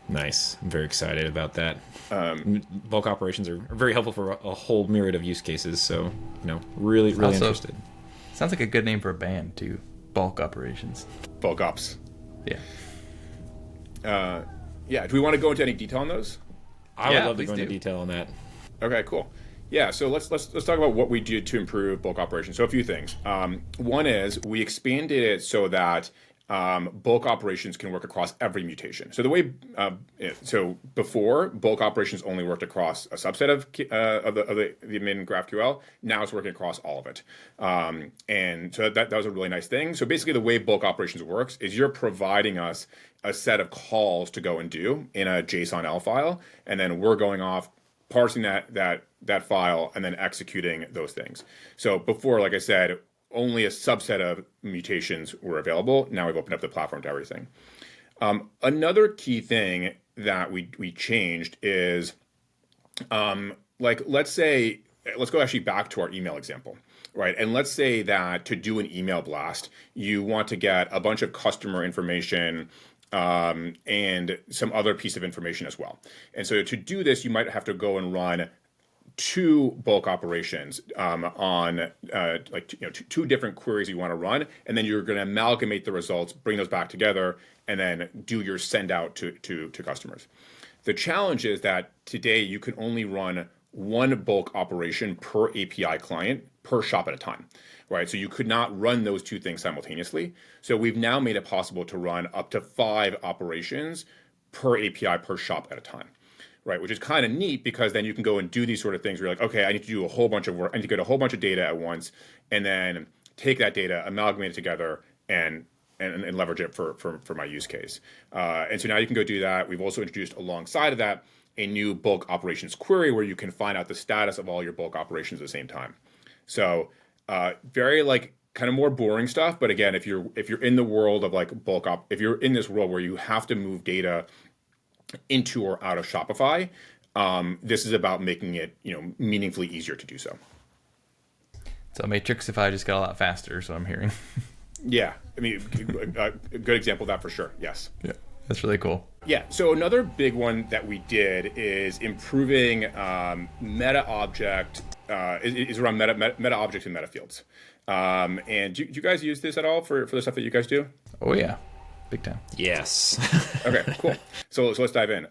Nice. I'm very excited about that. Bulk operations are very helpful for a whole myriad of use cases. So, really Also, interested. Sounds like a good name for a band too. Bulk operations. Bulk ops. Yeah. Yeah. Do we want to go into any detail on those? I would love to please go into do. detail on that. Okay, cool. Yeah, so let's talk about what we did to improve bulk operations. So a few things. One is we expanded it so that bulk operations can work across every mutation. So the way, so before, bulk operations only worked across a subset of the main GraphQL. Now it's working across all of it. And so that was a really nice thing. So basically the way bulk operations works is you're providing us a set of calls to go and do in a JSON-L file, and then we're going off, parsing that file, and then executing those things. So before, like I said, only a subset of mutations were available. Now we've opened up the platform to everything. Another key thing that we changed is, let's go actually back to our email example, right? And let's say that to do an email blast, you want to get a bunch of customer information and some other piece of information as well. And so to do this, you might have to go and run two bulk operations on two different queries you want to run, and then you're going to amalgamate the results, bring those back together, and then do your send out to customers. The challenge is that today you can only run one bulk operation per API client per shop at a time, right? So you could not run those two things simultaneously. So we've now made it possible to run up to 5 operations per API per shop at a time. Right, which is kind of neat because then you can go and do these sort of things where you're like, okay, I need to do a whole bunch of work. I need to get a whole bunch of data at once, and then take that data, amalgamate it together, and leverage it for my use case. And so now you can go do that. We've also introduced alongside of that a new bulk operations query where you can find out the status of all your bulk operations at the same time. So very kind of more boring stuff. But again, if you're in the world of like if you're in this world where you have to move data into or out of Shopify, this is about making it meaningfully easier to do so. So Matrixify just got a lot faster, is what I'm hearing. Yeah, I mean, a good example of that for sure. Yes. Yeah, that's really cool. Yeah. So another big one that we did is improving Metaobject is around Metaobjects and metafields. And do you guys use this at all for the stuff that you guys do? Oh yeah. Big time. Yes. Okay, cool. So let's dive in.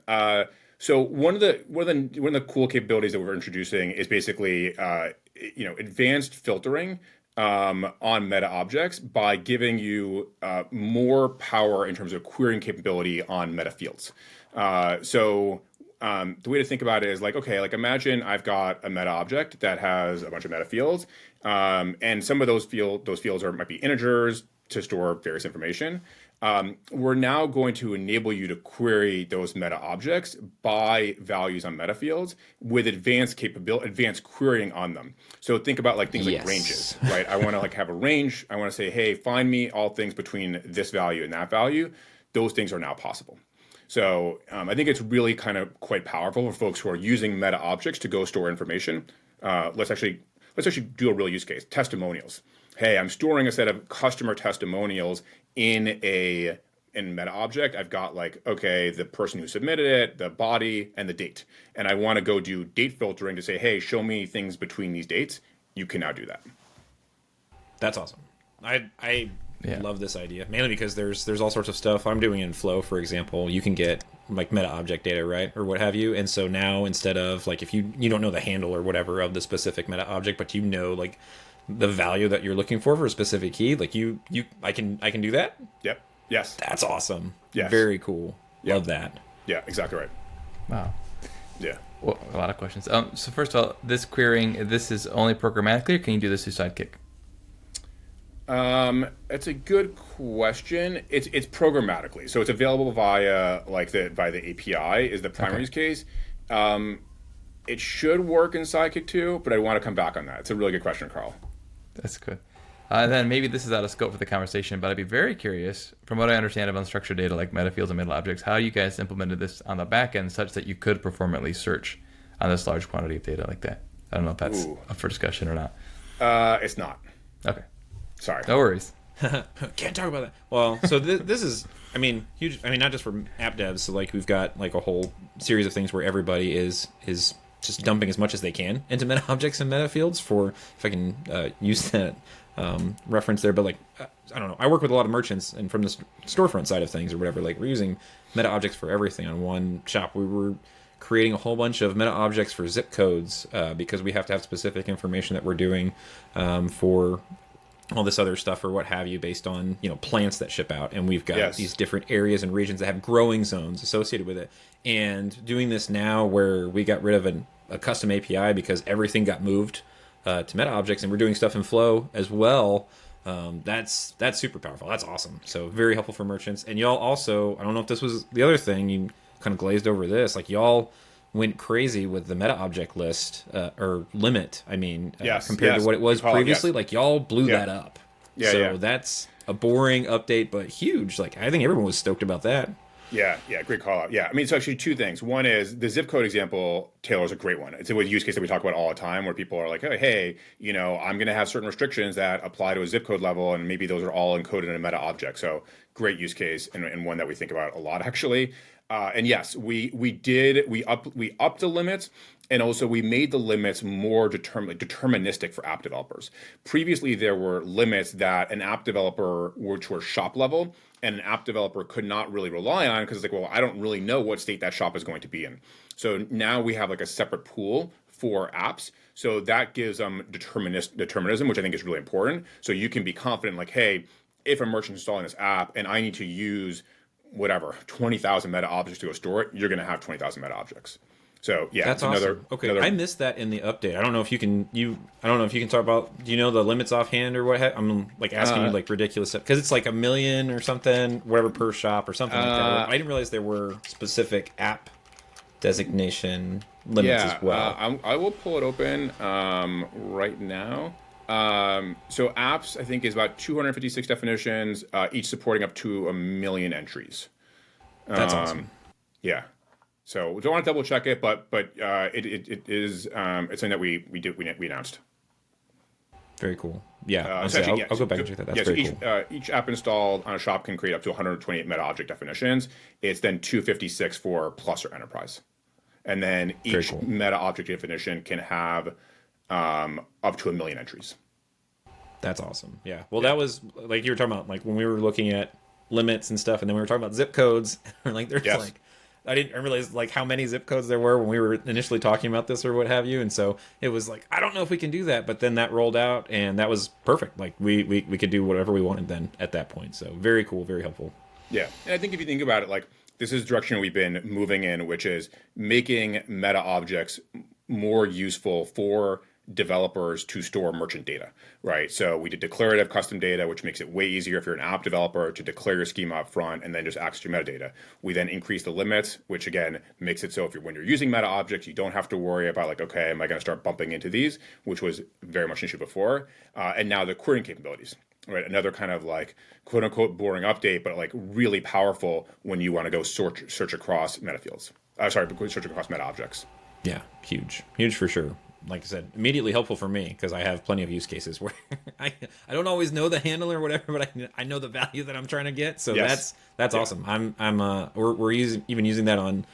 So one of the cool capabilities that we're introducing is basically advanced filtering on Metaobjects by giving you more power in terms of querying capability on metafields. So the way to think about it is imagine I've got a Metaobject that has a bunch of metafields, and some of those fields might be integers to store various information. We're now going to enable you to query those meta objects by values on metafields with advanced querying on them. So think about things like ranges, right? I want to have a range. I want to say, hey, find me all things between this value and that value. Those things are now possible. So I think it's really kind of quite powerful for folks who are using meta objects to go store information. Let's actually do a real use case. Testimonials. Hey, I'm storing a set of customer testimonials in meta object. I've got the person who submitted it, the body, and the date. And I want to go do date filtering to say, hey, show me things between these dates. You can now do that. That's awesome. I love this idea, mainly because there's all sorts of stuff I'm doing in Flow, for example. You can get meta object data, right, or what have you. And so now instead of if you don't know the handle or whatever of the specific meta object, but the value that you're looking for a specific key, I can do that. Yep. Yes. That's awesome. Yes. Very cool. Yep. Love that. Yeah, exactly right. Wow. Yeah. Well, a lot of questions. So first of all, this querying, this is only programmatically, or can you do this through Sidekick? It's a good question. It's programmatically, so it's available via the API is the primary use case. It should work in Sidekick too, but I want to come back on that. It's a really good question, Carl. That's good. And then maybe this is out of scope for the conversation, but I'd be very curious, from what I understand of unstructured data like metafields and Metaobjects, how you guys implemented this on the back end such that you could perform at least search on this large quantity of data like that. I don't know if that's up for discussion or not. It's not. Okay. Sorry. No worries. Can't talk about that. Well, so this is, I mean, huge. I mean, not just for app devs. So like we've got like a whole series of things where everybody is just dumping as much as they can into meta objects and meta fields for, if I can use that reference there. But like, I don't know. I work with a lot of merchants, and from the storefront side of things or whatever, like we're using meta objects for everything on one shop. We were creating a whole bunch of meta objects for zip codes because we have to have specific information that we're doing for all this other stuff or what have you based on, you know, plants that ship out. And we've got these different areas and regions that have growing zones associated with it. And doing this now where we got rid of a custom API because everything got moved to meta objects, and we're doing stuff in Flow as well. That's super powerful. That's awesome. So very helpful for merchants. And y'all also, I don't know if this was the other thing, you kind of glazed over this, like y'all went crazy with the meta object list or limit. I mean, compared to what it was previously, like y'all blew that up. So that's a boring update, but huge. Like I think everyone was stoked about that. Yeah, great call out. Yeah, I mean, it's actually two things. One is the zip code example, Taylor, is a great one. It's a use case that we talk about all the time where people are like, oh, hey, you know, I'm going to have certain restrictions that apply to a zip code level, and maybe those are all encoded in a meta object. So great use case and one that we think about a lot, actually. And yes, we upped the limits, and also we made the limits more deterministic for app developers. Previously, there were limits that an app developer, which were shop level, and an app developer could not really rely on because it's like, well, I don't really know what state that shop is going to be in. So now we have like a separate pool for apps. So that gives them determinism, which I think is really important. So you can be confident, like, hey, if a merchant's installing this app and I need to use whatever 20,000 meta objects to go store it, you're going to have 20,000 meta objects. So yeah, that's awesome. I missed that in the update. I don't know if you can. I don't know if you can talk about. Do you know the limits offhand or what? I'm like asking you like ridiculous stuff because it's like 1 million or something, whatever per shop or something like that. I didn't realize there were specific app designation limits as well. I will pull it open right now. So apps, I think, is about 256 definitions, each supporting up to 1 million entries. That's awesome. Yeah. So we don't want to double check it, but it is it's something that we announced. Very cool. Yeah, I'll go back and check that. That's very cool. Each app installed on a shop can create up to 128 meta object definitions. It's then 256 for Plus or Enterprise, and then each meta object definition can have up to 1 million entries. That's awesome. Yeah. Well, that was like you were talking about, like when we were looking at limits and stuff, and then we were talking about zip codes. Like there's like. I didn't realize like how many zip codes there were when we were initially talking about this or what have you, and so it was like I don't know if we can do that, but then that rolled out and that was perfect. Like we could do whatever we wanted then at that point. So very cool, very helpful. Yeah, and I think if you think about it, like this is the direction we've been moving in, which is making meta objects more useful for developers to store merchant data, right? So we did declarative custom data, which makes it way easier if you're an app developer to declare your schema up front and then just access your metadata. We then increase the limits, which again makes it so when you're using meta objects, you don't have to worry about like, okay, am I going to start bumping into these, which was very much an issue before. And now the querying capabilities, right? Another kind of like quote unquote boring update, but like really powerful when you want to go search across meta fields. Search across meta objects. Yeah, huge for sure. Like I said, immediately helpful for me because I have plenty of use cases where I don't always know the handle or whatever, but I know the value that I'm trying to get. So that's awesome. We're using that on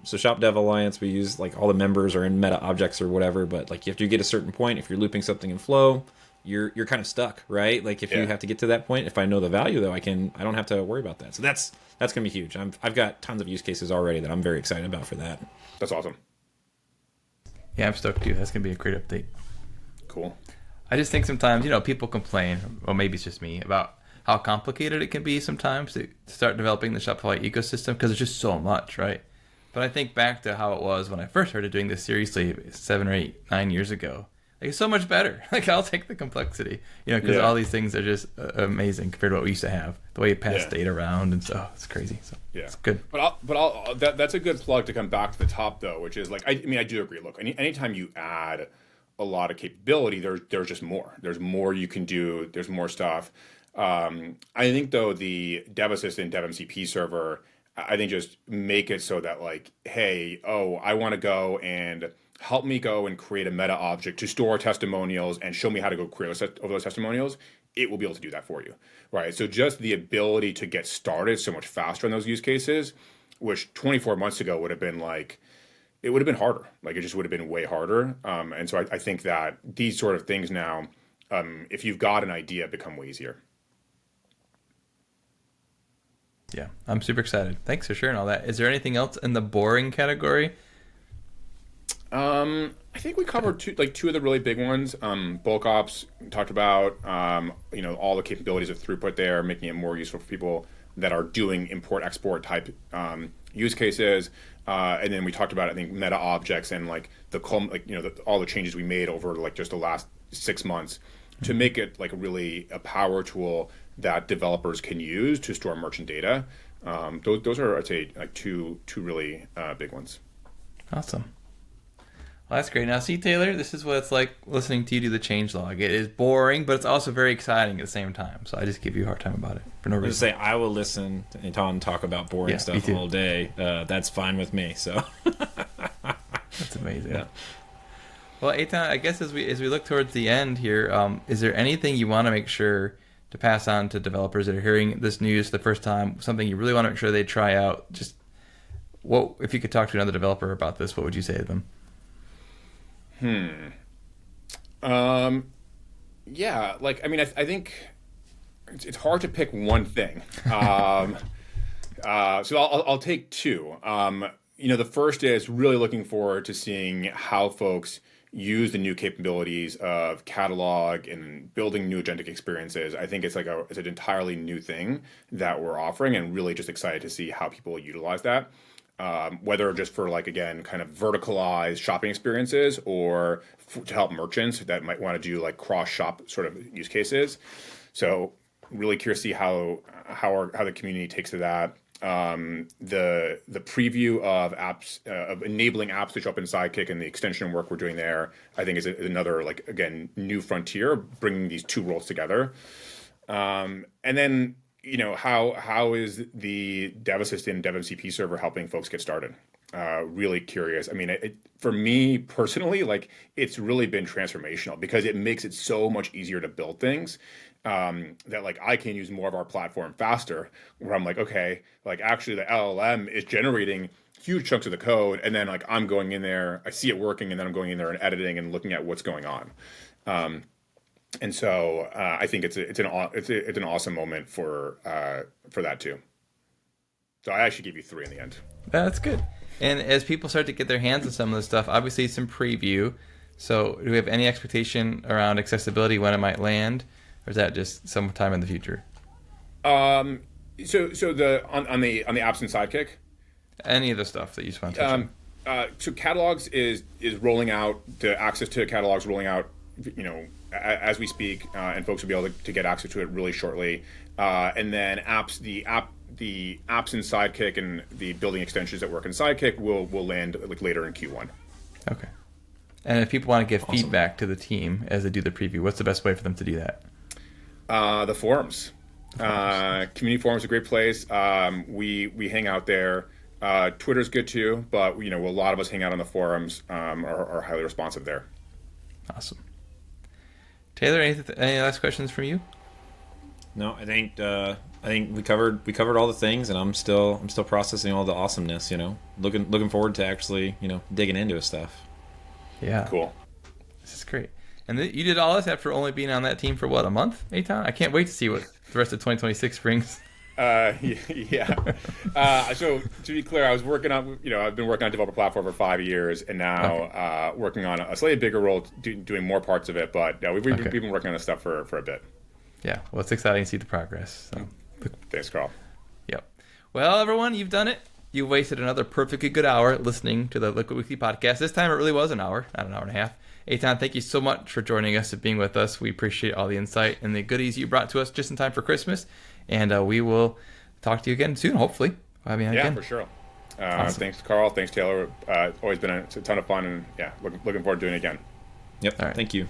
so Shop.dev Alliance. We use like all the members are in meta objects or whatever, but like if you get a certain point, if you're looping something in Flow, you're kind of stuck, right? Like if you have to get to that point, if I know the value though, I don't have to worry about that. So that's gonna be huge. I've got tons of use cases already that I'm very excited about for that. That's awesome. Yeah, I'm stoked too. That's going to be a great update. Cool. I just think sometimes, people complain, or maybe it's just me, about how complicated it can be sometimes to start developing the Shopify ecosystem because there's just so much, right? But I think back to how it was when I first started doing this seriously 7 or 8, 9 years ago. Like, it's so much better. Like, I'll take the complexity, because all these things are just amazing compared to what we used to have. The way you pass data around and stuff, it's crazy. So it's good. That's a good plug to come back to the top though, which is like, I do agree. Look, anytime you add a lot of capability, there's just more. There's more you can do. There's more stuff. I think though the Dev Assistant, Dev MCP server, I think just make it so that like, hey, I want to go and help me go and create a meta object to store testimonials and show me how to go create over those testimonials. It will be able to do that for you, right? So just the ability to get started so much faster on those use cases, which 24 months ago would have been like, it would have been harder. Like it just would have been way harder. And so I think that these sort of things now, if you've got an idea, become way easier. Yeah, I'm super excited. Thanks for sharing all that. Is there anything else in the boring category? I think we covered two of the really big ones. Bulk ops talked about, all the capabilities of throughput there, making it more useful for people that are doing import export type use cases. And then we talked about, I think, meta objects and like all the changes we made over like just the last 6 months to make it like really a power tool that developers can use to store merchant data. Those are, I'd say, like two really big ones. Awesome. Well, that's great. Now, see, Taylor, this is what it's like listening to you do the changelog. It is boring, but it's also very exciting at the same time. So I just give you a hard time about it for no reason. I was going to say, I will listen to Eytan talk about boring stuff all day. That's fine with me. So that's amazing. Yeah. Well, Eytan, I guess as we look towards the end here, is there anything you want to make sure to pass on to developers that are hearing this news for the first time? Something you really want to make sure they try out? Just what if you could talk to another developer about this? What would you say to them? Yeah, like, I mean, I think it's hard to pick one thing. So I'll take two. The first is really looking forward to seeing how folks use the new capabilities of catalog and building new agentic experiences. I think it's an entirely new thing that we're offering, and really just excited to see how people utilize that. Whether just for like, again, kind of verticalized shopping experiences or to help merchants that might want to do like cross shop sort of use cases. So really curious to see how the community takes to that. The preview of apps, of enabling apps to show up in Sidekick and the extension work we're doing there, I think is another, like, again, new frontier, bringing these two worlds together. And then, how is the Dev Assistant and Dev MCP server helping folks get started? Really curious. I mean, for me personally, like, it's really been transformational because it makes it so much easier to build things that, like, I can use more of our platform faster, where I'm like, okay, like, actually the LLM is generating huge chunks of the code, and then, like, I'm going in there, I see it working, and then I'm going in there and editing and looking at what's going on. And so I think it's an awesome moment for that too. So I actually give you 3 in the end. That's good. And as people start to get their hands on some of this stuff, obviously some preview. So do we have any expectation around accessibility when it might land, or is that just sometime in the future? So the on the apps and Sidekick, any of the stuff that you just want to touch on. So catalogs is rolling out. The access to catalogs rolling out, as we speak, and folks will be able to get access to it really shortly. And then the apps in Sidekick and the building extensions that work in Sidekick will land like later in Q1. Okay. And if people want to give feedback to the team as they do the preview, what's the best way for them to do that? The forums. Community forums are a great place. We hang out there. Twitter's good too, but a lot of us hang out on the forums. Are highly responsive there. Awesome. Taylor, any last questions from you? No, I think we covered all the things, and I'm still processing all the awesomeness. Looking forward to actually digging into his stuff. Yeah, cool. This is great. And you did all this after only being on that team for what, a month, Eytan? I can't wait to see what the rest of 2026 brings. Yeah. So to be clear, I was working on, I've been working on developer platform for 5 years, and now working on a slightly bigger role, doing more parts of it. But yeah, we've been working on this stuff for a bit. Yeah. Well, it's exciting to see the progress. So. Thanks, Carl. Yep. Well, everyone, you've done it. You wasted another perfectly good hour listening to the Liquid Weekly podcast. This time it really was an hour, not an hour and a half. Eytan, thank you so much for joining us and being with us. We appreciate all the insight and the goodies you brought to us just in time for Christmas. And we will talk to you again soon, hopefully. Yeah, for sure. Awesome. Thanks, Carl. Thanks, Taylor. Always been a ton of fun, and looking forward to doing it again. Yep. All right. Thank you.